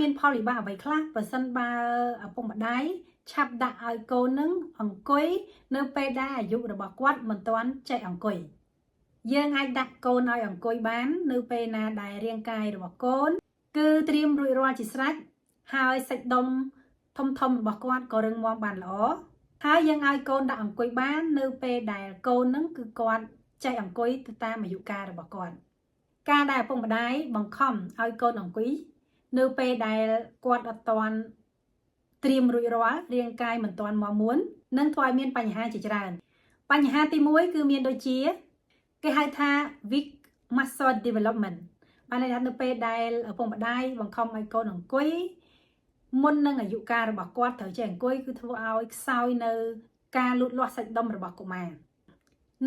មានផលវិបាកអ្វីខ្លះបើសិនបើឪពុកម្ដាយឆាប់ដាក់ឲ្យកូននឹងអង្គុយនៅពេលដែលអាយុរបស់គាត់មិនទាន់ចេះអង្គុយយើងអាចដាក់កូនឲ្យអង្គុយបាននៅពេលណាដែលរាងកាយរបស់កូនគឺត្រៀមរួចរាល់ជាស្រេចហើយសាច់ដុំធំរបស់គាត់ក៏រឹងមាំបានល្អហើយយើងឲ្យកូនដាក់អង្គុយបាននៅពេលដែលកូននឹងគឺគាត់ចេះអង្គុយទៅតាមអាយុកាលរបស់គាត់ការដែលឪពុកម្ដាយបង្ខំឲ្យកូនអង្គុយនៅពេលដែលគាត់អត់ទាន់ត្រៀមរួចរាល់រាងកាយមិនទាន់មាំមួននឹងធ្វើឲ្យមានបញ្ហាជាច្រើនបញ្ហាទី1គឺមានដូចជាគេហៅថា weak muscle development បានន័យថានៅពេលដែលឪពុកម្ដាយបង្ខំឲ្យកូនអង្គុយមុននឹងអាយុកាលរបស់គាត់ត្រូវចេះអង្គុយគឺធ្វើឲ្យខ្សោយនៅការលូតលាស់សាច់ដុំរបស់កុមារ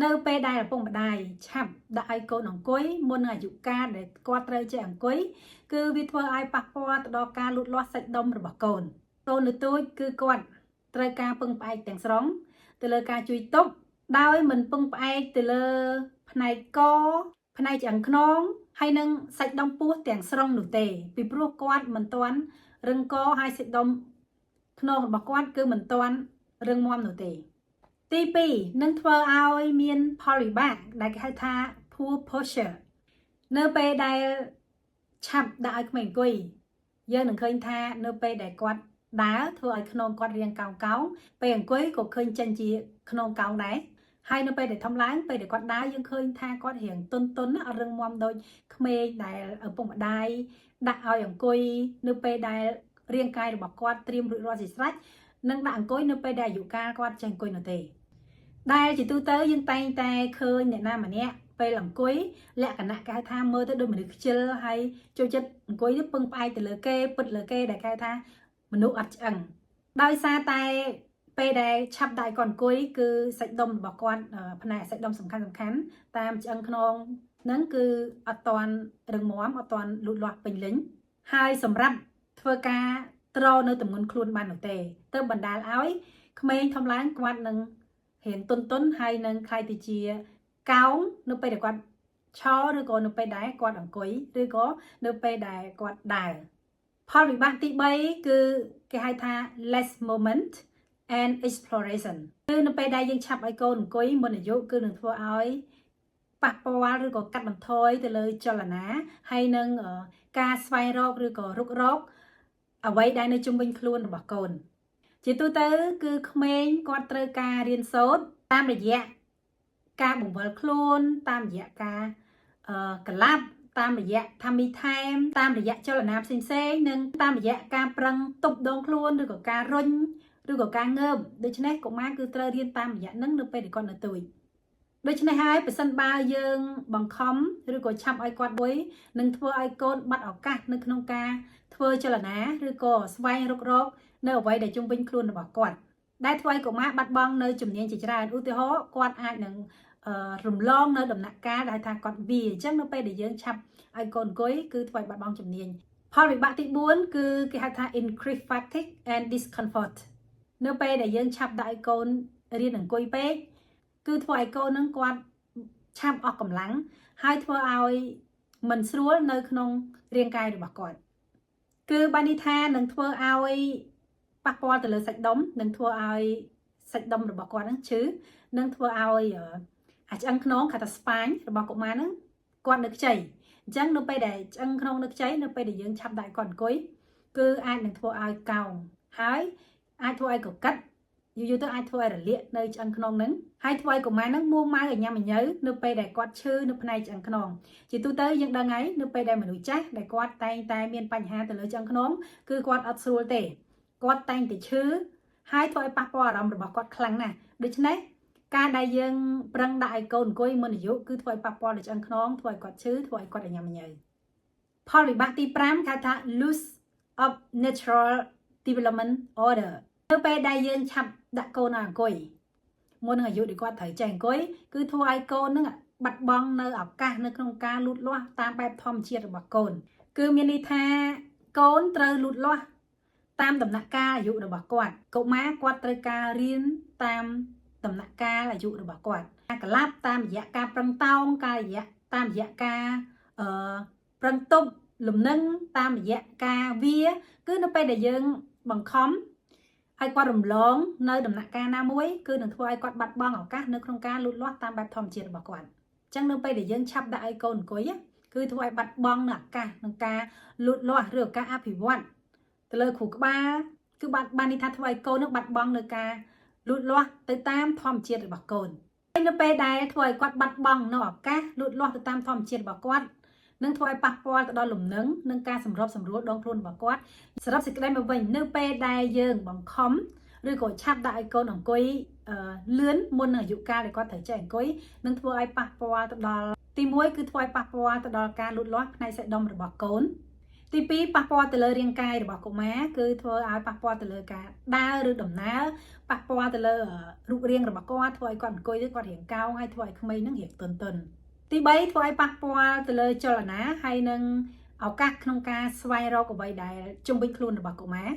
នៅពេលដែលឪពុកម្ដាយឆាប់ដាក់ឲ្យកូនអង្គុយមុននឹងអាយុកាលដែលគាត់ត្រូវចេះអង្គុយគឺវាធ្វើឲ្យប៉ះពាល់ទៅដល់ការលូតលាស់សាច់ដុំរបស់កូននៅទូចគឺគាត់ត្រូវការពឹងផ្អែកទាំងស្រុងទៅលើការជួយទប់ដោយមិនពឹងផ្អែកទៅលើផ្នែកកផ្នែកឆ្អឹងខ្នងហើយនឹងសាច់ដុំពោះទាំងស្រុងនោះទេពីព្រោះគាត់មិនទាន់រឹងកហើយសាច់ដុំខ្នងរបស់គាត់គឺមិនទាន់រឹងមាំនោះទេទី2នឹងធ្វើឲ្យមានផលវិបាកដែលគេហៅថា poor posture នៅពេលដែលឆាប់ដាក់ឲ្យក្មេងអង្គុយយើងនឹងឃើញថានៅពេលដែលគាត់ដើរធ្វើឲ្យខ្នងគាត់រាងកោងពេលអង្គុយក៏ឃើញចេញជាខ្នងកោងដែរហើយនៅពេលដែលធំឡើងពេលដែលគាត់ដើរយើងឃើញថាគាត់រាងទន់អត់រឹងមាំដូចក្មេងដែលឪពុកម្ដាយដាក់ឲ្យអង្គុយនៅពេលដែលរាងកាយរបស់គាត់ត្រៀមរួចរាល់ជាស្រេចនឹងដាក់អង្គុយនៅពេលដែលអាយុកាលគាត់ចេះអង្គុយនោះទេដែលជាទូទៅយើងតែងតែឃើញអ្នកណាម្នាក់ពេលអង្គុយលក្ខណៈគេហៅថាមើលទៅដូចមនុស្សខ្ជិលហើយចូលចិត្តអង្គុយទៅពឹងផ្អែកទៅលើគេពិតលើគេដែលគេហៅថាមនុស្សអត់ឆ្អឹងដោយសារតែពេលដែលឆាប់ដៃគាត់អង្គុយគឺសាច់ដុំរបស់គាត់ផ្នែកសាច់ដុំសំខាន់តាមឆ្អឹងខ្នងហ្នឹងគឺអត់ទាន់រឹងមាំអត់ទាន់លូតលាស់ពេញលេញហើយសម្រាប់ធ្វើការត្រនៅទម្ងន់ខ្លួនបាននោះទេទៅបណ្ដាលឲ្យក្មេងធំឡើងគាត់នឹងរៀងទន់ហើយនឹងខ្លាយទៅជាកោងនៅពេលដែលគាត់ឈរឬក៏នៅពេលដែលគាត់អង្គុយឬក៏នៅពេលដែលគាត់ដើរផលវិបាកទី3គឺគេហៅថា less moment and exploration គឺនៅពេលដែលយើងឆាប់ឲ្យកូនអង្គុយមុនអាយុគឺនឹងធ្វើឲ្យប៉ះពាល់ឬក៏កាត់បន្ថយទៅលើចលនាហើយនឹងការស្វែងរកឬក៏រុករកអ្វីដែលនៅជុំវិញខ្លួនរបស់កូនជាទូទៅគឺក្មេងគាត់ត្រូវការរៀនសូត្រតាមរយៈការបង្វិលខ្លួនតាមរយៈការក្លាប់តាមរយៈថាមីថែមតាមរយៈចលនាផ្សេងនិងតាមរយៈការប្រឹងទប់ដងខ្លួនឬក៏ការរុញឬក៏ការងើបដូច្នេះកុមារគឺត្រូវរៀនតាមរយៈហ្នឹងនៅពេលដែលគាត់នៅទូចដូច្នេះហើយប្រសិនបើយើងបង្ខំឬក៏ឆាប់ឲ្យគាត់មួយនឹងធ្វើឲ្យកូនបាត់ឱកាសនៅក្នុងការធ្វើចលនាឬក៏ស្វែងរករកនៅអ្វីដែលជុំវិញខ្លួនរបស់គាត់ដែលធ្វើឲ្យកុមារបាត់បង់នៅជំនាញជាច្រើនឧទាហរណ៍គាត់អាចនឹងរំលងនៅដំណាក់កាលដែលថាគាត់វាអញ្ចឹងនៅពេលដែលយើងឆាប់ឲ្យកូនអង្គុយគឺធ្វើឲ្យបាត់បង់ជំនាញផលវិបាកទី4គឺគេហៅថា increased fatigue and discomfort នៅពេលដែលយើងឆាប់ដាក់ឲ្យកូនរៀនអង្គុយពេកគឺធ្វើឲ្យកូននឹងគាត់ឆាប់អស់កម្លាំងហើយធ្វើឲ្យមិនស្រួលនៅក្នុងរាងកាយរបស់គាត់គឺបានន័យថានឹងធ្វើឲ្យប៉ះពាល់ទៅលើសាច់ដុំនឹងធ្វើឲ្យសាច់ដុំរបស់គាត់នឹងឈឺនឹងធ្វើឲ្យឆ្អឹងខ្នងគេថាស្ប៉ាញរបស់កុមារហ្នឹងគាត់នៅខ្ចីអញ្ចឹងនៅពេលដែលឆ្អឹងខ្នងនៅខ្ចីនៅពេលដែលយើងឆាប់ដាក់គាត់អង្គុយគឺអាចនឹងធ្វើឲ្យកោងហើយអាចធ្វើឲ្យកកិតយូរទៅអាចធ្វើឲ្យរលាកនៅឆ្អឹងខ្នងហ្នឹងហើយធ្វើឲ្យកុមារហ្នឹងមួម៉ៅឲ្យញ៉ាំញញើនៅពេលដែលគាត់ឈឺនៅផ្នែកឆ្អឹងខ្នងជាទូទៅយើងដឹងហើយនៅពេលដែលមនុស្សចាស់ដែលគាត់តែងតែមានបញ្ហាទៅលើឆ្អឹងខ្នងគឺគាត់អត់ស្រួលទេគាត់តែងតែឈឺហើយធ្វើឲ្យប៉ះពាល់អារម្មណ៍របស់គាត់ខ្លាំងណាស់ដូច្នេះការដែលយើងប្រឹងដាក់ឲ្យកូនអង្គុយមុនអាយុគឺធ្វើឲ្យប៉ះពាល់ដល់ឆ្អឹងខ្នងធ្វើឲ្យគាត់ឈឺធ្វើឲ្យគាត់ញ៉ាំញញើផលវិបាកទី5គេថា loss of natural development order នៅពេលដែលយើងឆាប់ដាក់កូនឲ្យអង្គុយមុននឹងអាយុដែលគាត់ត្រូវចេះអង្គុយគឺធ្វើឲ្យកូននឹងបាត់បង់នៅឱកាសនៅក្នុងការលូតលាស់តាមបែបធម្មជាតិរបស់កូនគឺមានន័យថាកូនត្រូវលូតលាស់តាមដំណាក់កាលអាយុរបស់គាត់កុមារគាត់ត្រូវការរៀនតាមដំណាក់កាលអាយុរបស់គាត់ការក្លាប់តាមរយៈការប្រឹងតោងតាមរយៈការប្រឹងទប់ លំនឹងតាមរយៈការវាគឺនៅពេលដែលយើងបង្ខំឲ្យគាត់រំលងនៅដំណាក់កាលណាមួយគឺនឹងធ្វើឲ្យគាត់បាត់បង់ឱកាសនៅក្នុងការលូតលាស់តាមបែបធម្មជាតិរបស់គាត់អញ្ចឹងនៅពេលដែលយើងឆាប់ដាក់ឲ្យកូនអង្គុយគឺធ្វើឲ្យបាត់បង់នៅឱកាសក្នុងការលូតលាស់ឬឱកាសអភិវឌ្ឍទៅលើគ្រូក្បាលគឺបាននេះថាធ្វើឲ្យកូននឹងបាត់បង់នៅការលូតលាស់ទៅតាមធម្មជាតិរបស់កូននៅពេលដែលធ្វើឲ្យគាត់បាត់បង់នៅឱកាសលូតលាស់ទៅតាមធម្មជាតិរបស់គាត់នឹងធ្វើឲ្យប៉ះពាល់ទៅដល់លំនឹងនិងការសម្របសម្រួលដងខ្លួនរបស់គាត់សរុបសេចក្តីមកវិញនៅពេលដែលយើងបង្ខំឬក៏ឆាប់ដាក់ឲ្យកូនអង្គុយលឿនមុននឹងអាយុកាលដែលគាត់ត្រូវចេះអង្គុយនឹងធ្វើឲ្យប៉ះពាល់ទៅដល់ទី1គឺធ្វើឲ្យប៉ះពាល់ទៅដល់ការលូតលាស់ផ្នែកសាច់ដុំរបស់កូនទី2ប៉ះពាល់ទៅលើរាងកាយរបស់កុមារគឺធ្វើឲ្យប៉ះពាល់ទៅលើការដើរឬដំណើរប៉ះពាល់ទៅលើរូបរាងរបស់គាត់ធ្វើឲ្យគាត់អង្គុយឬគាត់រាងកោងហើយធ្វើឲ្យក្មេងនឹងរាងទន់ទី3ធ្វើឲ្យប៉ះពាល់ទៅលើចលនាហើយនឹងឱកាសក្នុងការស្វែងរកអ្វីដែលជុំវិញខ្លួនរបស់កុមារ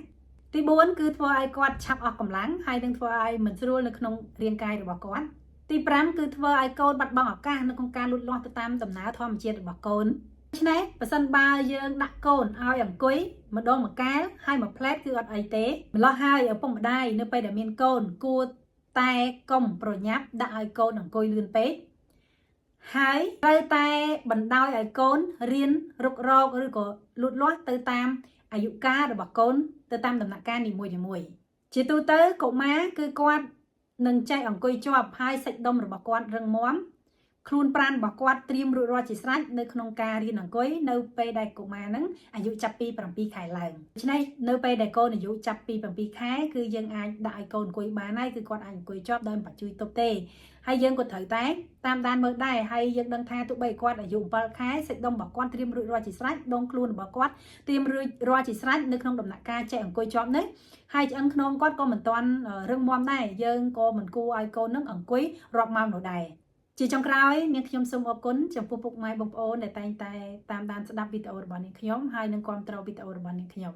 ទី4គឺធ្វើឲ្យគាត់ឆាប់អស់កម្លាំងហើយនឹងធ្វើឲ្យមិនស្រួលនៅក្នុងរាងកាយរបស់គាត់ទី5គឺធ្វើឲ្យកូនបាត់បង់ឱកាសនៅក្នុងការលូតលាស់ទៅតាមដំណើរធម្មជាតិរបស់កូនដូច្នេះបើសិនបើយើងដាក់កូនឲ្យអង្គុយម្ដងម្កាលហើយមួយផ្លែតគឺអត់អីទេម្លោះហើយឪពុកម្ដាយនៅពេលដែលមានកូនគួរតែកុំប្រញាប់ដាក់ឲ្យកូនអង្គុយលឿនពេកហើយត្រូវតែបណ្ដោយឲ្យកូនរៀនរុករកឬក៏លូតលាស់ទៅតាមអាយុកាលរបស់កូនទៅតាមដំណាក់កាលនីមួយៗជាទូទៅកុមារគឺគាត់នឹងចេះអង្គុយជាប់ហើយសាច់ដុំរបស់គាត់រឹងមាំខ្លួនប្រាណរបស់គាត់ត្រៀមរួចរាល់ជាស្រេចនៅក្នុងការរៀនអង្គុយនៅពេលដែលកុមារនឹងអាយុចាប់ពី7ខែឡើងដូច្នេះនៅពេលដែលកូនអាយុចាប់ពី7ខែគឺយើងអាចដាក់ឲ្យកូនអង្គុយបានហើយគឺគាត់អាចអង្គុយជាប់ដោយមិនបាច់ជួយទប់ទេហើយយើងក៏ត្រូវតែតាមដានមើលដែរហើយយើងដឹងថាទោះបីគាត់អាយុ7ខែសាច់ដុំរបស់គាត់ត្រៀមរួចរាល់ជាស្រេចដងខ្លួនរបស់គាត់ត្រៀមរួចរាល់ជាស្រេចនៅក្នុងដំណាក់កាលចេះអង្គុយជាប់នេះហើយឆ្អឹងខ្នងគាត់ក៏មិនទាន់រឹងមាំដែរយើងក៏មិនគួរឲ្យកូននឹងអង្គុយរាប់ម៉ោងនោះដែរជាចុងក្រោយនាងខ្ញុំសូមអរគុណចំពោះពុកម៉ែបងប្អូនដែលតែងតែតាមដានស្ដាប់វីដេអូរបស់នាងខ្ញុំហើយនឹងគាំទ្រវីដេអូរបស់នាងខ្ញុំ